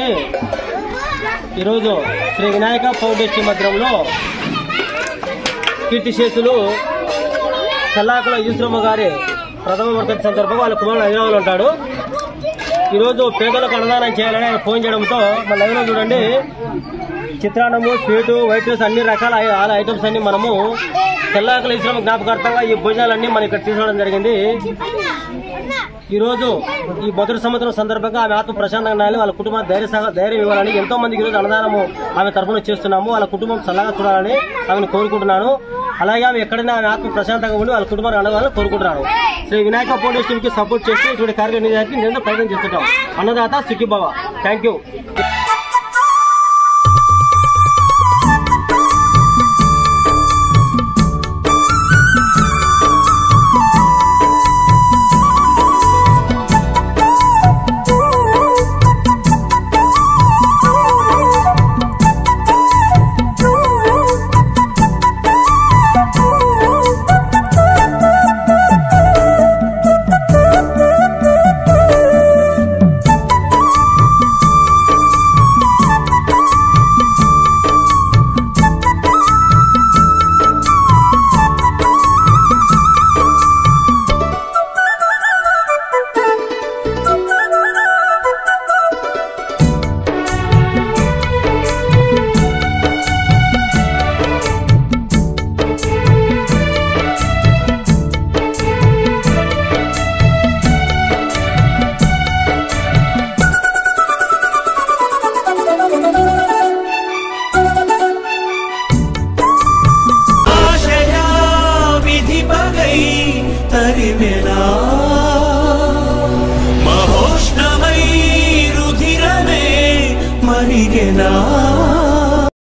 పురస్కరించుకొని ఈరోజు శ్రీ వినాయక ఫౌండేషన్ మధ్యంలో కీర్తిశేషులు చల్లాకుల ఈశ్వరమ్మ గారి ప్రథమ వర్ధంతి సందర్భంగా వాళ్ళ కుమారుడు హైదరాబాద్లో ఉంటాడు. ఈరోజు పేదలకు అన్నదానం చేయాలని ఆయన ఫోన్ చేయడంతో మన లైవ్లో చూడండి చిత్రాన్నము, స్వీటు, వైట్ రైస్ అన్ని రకాల ఐటమ్స్ అన్ని మనము చల్లాకుల ఈశ్వరమ్మ జ్ఞాపకార్థంగా ఈ భోజనాలన్నీ మనం ఇక్కడ తీసుకోవడం జరిగింది. ఈరోజు ఈ మొదటి సంవత్సరం సందర్భంగా ఆమె ఆత్మ ప్రశాంతంగా ఉండాలి, వాళ్ళ కుటుంబానికి ధైర్యం ఇవ్వాలని ఎంతో మందికి ఈరోజు అన్నదానము ఆమె తరఫున చేస్తున్నాము. వాళ్ళ కుటుంబం చల్లగా చూడాలని ఆమెను కోరుకుంటున్నాను. అలాగే ఆమె ఎక్కడైనా ఆమె ఆత్మ ప్రశాంతంగా ఉండి వాళ్ళ కుటుంబాన్ని అడగాలని కోరుకుంటున్నాను. శ్రీ వినాయక ఫౌండేషన్ కి సపోర్ట్ చేసి ఇటువంటి కార్యక్రమం నిరంతరం ప్రయత్నం చేస్తుంటాం. అన్నదాత సుఖీభవ. Thank you.